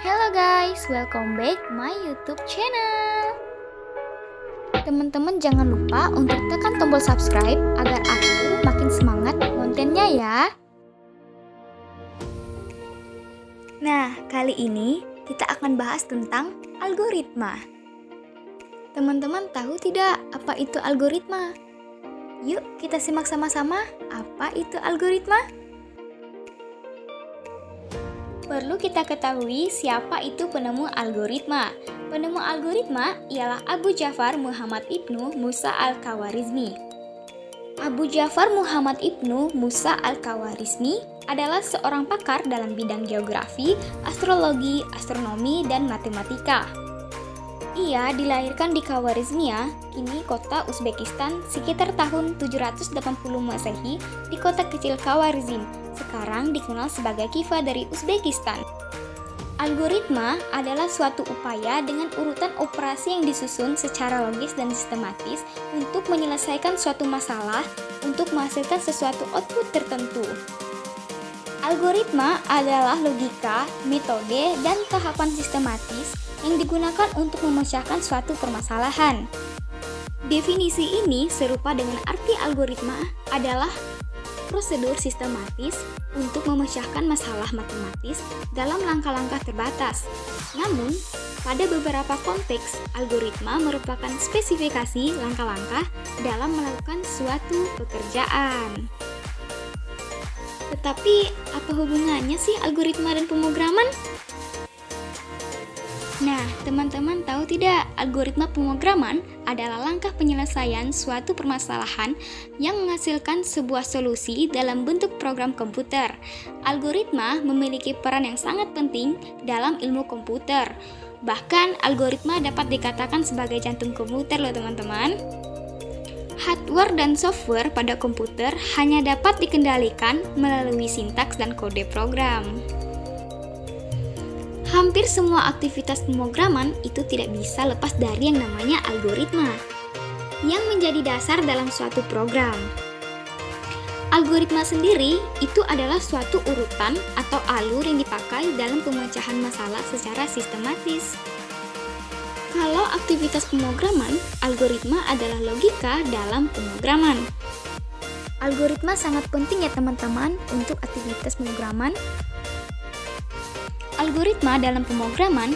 Hello guys, welcome back my YouTube channel. Teman-teman jangan lupa untuk tekan tombol subscribe agar aku makin semangat kontennya ya. Nah, kali ini kita akan bahas tentang algoritma. Teman-teman tahu tidak apa itu algoritma? Yuk kita simak sama-sama apa itu algoritma. Perlu kita ketahui siapa itu penemu algoritma. Penemu algoritma ialah Abu Ja'far Muhammad ibnu Musa al-Khawarizmi. Abu Ja'far Muhammad ibnu Musa al-Khawarizmi adalah seorang pakar dalam bidang geografi, astrologi, astronomi, dan matematika. Ia dilahirkan di Khawarizmia, kini kota Uzbekistan, sekitar tahun 780 Masehi di kota kecil Khawarizm, sekarang dikenal sebagai Khiva dari Uzbekistan. Algoritma adalah suatu upaya dengan urutan operasi yang disusun secara logis dan sistematis untuk menyelesaikan suatu masalah untuk menghasilkan sesuatu output tertentu. Algoritma adalah logika, metode, dan tahapan sistematis yang digunakan untuk memecahkan suatu permasalahan. Definisi ini serupa dengan arti algoritma adalah prosedur sistematis untuk memecahkan masalah matematis dalam langkah-langkah terbatas. Namun, pada beberapa konteks, algoritma merupakan spesifikasi langkah-langkah dalam melakukan suatu pekerjaan. Tetapi, apa hubungannya sih algoritma dan pemrograman? Nah, teman-teman tahu tidak, algoritma pemrograman adalah langkah penyelesaian suatu permasalahan yang menghasilkan sebuah solusi dalam bentuk program komputer. Algoritma memiliki peran yang sangat penting dalam ilmu komputer. Bahkan, algoritma dapat dikatakan sebagai jantung komputer loh teman-teman. Hardware dan software pada komputer hanya dapat dikendalikan melalui sintaks dan kode program. Hampir semua aktivitas pemrograman itu tidak bisa lepas dari yang namanya algoritma, yang menjadi dasar dalam suatu program. Algoritma sendiri itu adalah suatu urutan atau alur yang dipakai dalam pemecahan masalah secara sistematis. Kalau aktivitas pemrograman, algoritma adalah logika dalam pemrograman. Algoritma sangat penting ya teman-teman untuk aktivitas pemrograman. Algoritma dalam pemrograman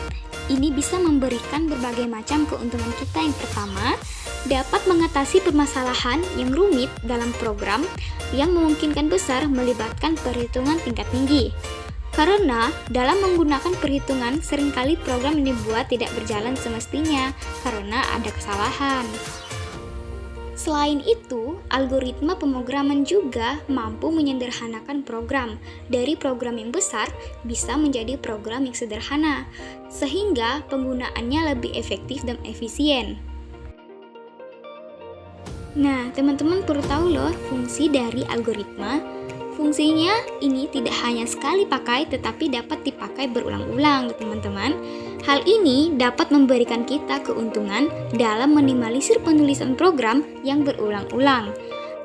ini bisa memberikan berbagai macam keuntungan kita. Yang pertama, dapat mengatasi permasalahan yang rumit dalam program yang memungkinkan besar melibatkan perhitungan tingkat tinggi. Karena dalam menggunakan perhitungan seringkali program yang dibuat tidak berjalan semestinya karena ada kesalahan. Selain itu, algoritma pemrograman juga mampu menyederhanakan program. Dari program yang besar bisa menjadi program yang sederhana, sehingga penggunaannya lebih efektif dan efisien. Nah, teman-teman perlu tahu loh fungsi dari algoritma. Fungsinya ini tidak hanya sekali pakai tetapi dapat dipakai berulang-ulang, teman-teman. Hal ini dapat memberikan kita keuntungan dalam minimalisir penulisan program yang berulang-ulang.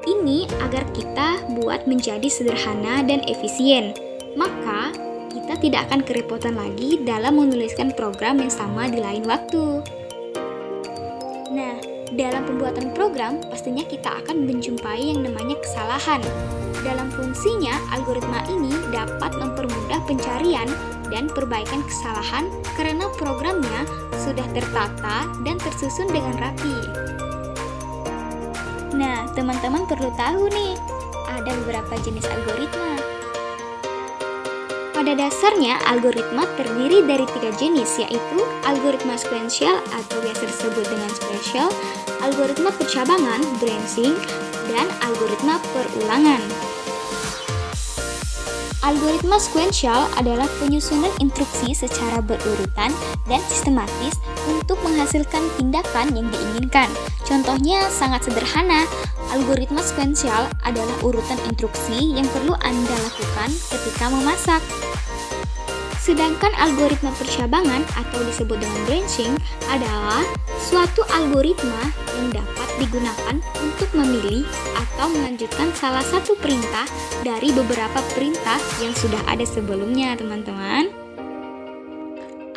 Ini agar kita buat menjadi sederhana dan efisien. Maka, kita tidak akan kerepotan lagi dalam menuliskan program yang sama di lain waktu. Nah, dalam pembuatan program, pastinya kita akan menjumpai yang namanya kesalahan. Dalam fungsinya, algoritma ini dapat mempermudah pencarian dan perbaikan kesalahan karena programnya sudah tertata dan tersusun dengan rapi. Nah, teman-teman perlu tahu nih, ada beberapa jenis algoritma. Pada dasarnya, algoritma terdiri dari 3 jenis, yaitu algoritma sekuensial atau biasa disebut dengan spesial, algoritma percabangan, branching, dan algoritma perulangan. Algoritma sekuensial adalah penyusunan instruksi secara berurutan dan sistematis untuk menghasilkan tindakan yang diinginkan. Contohnya sangat sederhana. Algoritma sekuensial adalah urutan instruksi yang perlu Anda lakukan ketika memasak. Sedangkan algoritma percabangan atau disebut dengan branching adalah suatu algoritma yang dapat digunakan untuk memilih atau melanjutkan salah satu perintah dari beberapa perintah yang sudah ada sebelumnya, teman-teman.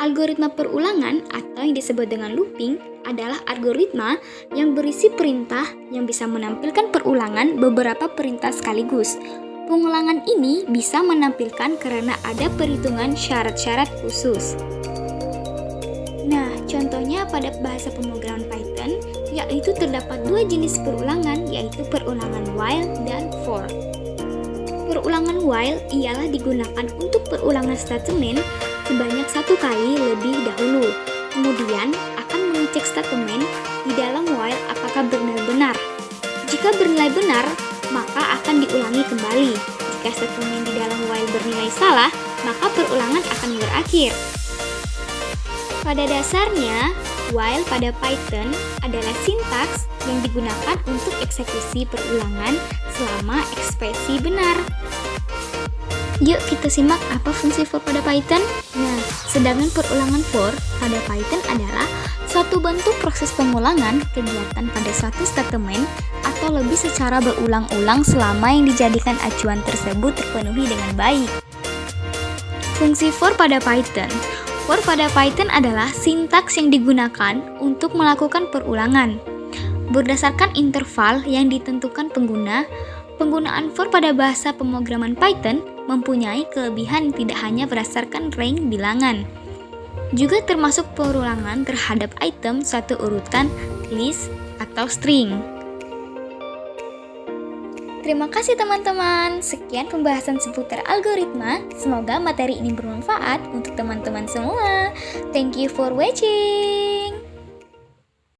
Algoritma perulangan atau yang disebut dengan looping adalah algoritma yang berisi perintah yang bisa menampilkan perulangan beberapa perintah sekaligus. Pengulangan ini bisa menampilkan karena ada perhitungan syarat-syarat khusus. Nah, contohnya pada bahasa pemrograman Python, yaitu terdapat dua jenis perulangan, yaitu perulangan while dan for. Perulangan while ialah digunakan untuk perulangan statement sebanyak satu kali lebih dahulu. Kemudian akan mengecek statement di dalam while apakah benar-benar. Jika bernilai benar, maka akan diulangi kembali. Jika statement di dalam while bernilai salah, maka perulangan akan berakhir. Pada dasarnya, while pada Python adalah sintaks yang digunakan untuk eksekusi perulangan selama ekspresi benar. Yuk kita simak apa fungsi for pada Python. Nah, sedangkan perulangan for pada Python adalah suatu bentuk proses pengulangan kegiatan pada suatu statement atau lebih secara berulang-ulang selama yang dijadikan acuan tersebut terpenuhi dengan baik. Fungsi for pada Python. For pada Python adalah sintaks yang digunakan untuk melakukan perulangan. Berdasarkan interval yang ditentukan pengguna, penggunaan for pada bahasa pemrograman Python mempunyai kelebihan tidak hanya berdasarkan range bilangan, juga termasuk perulangan terhadap item suatu urutan, list, atau string. Terima kasih teman-teman. Sekian pembahasan seputar algoritma. Semoga materi ini bermanfaat untuk teman-teman semua. Thank you for watching.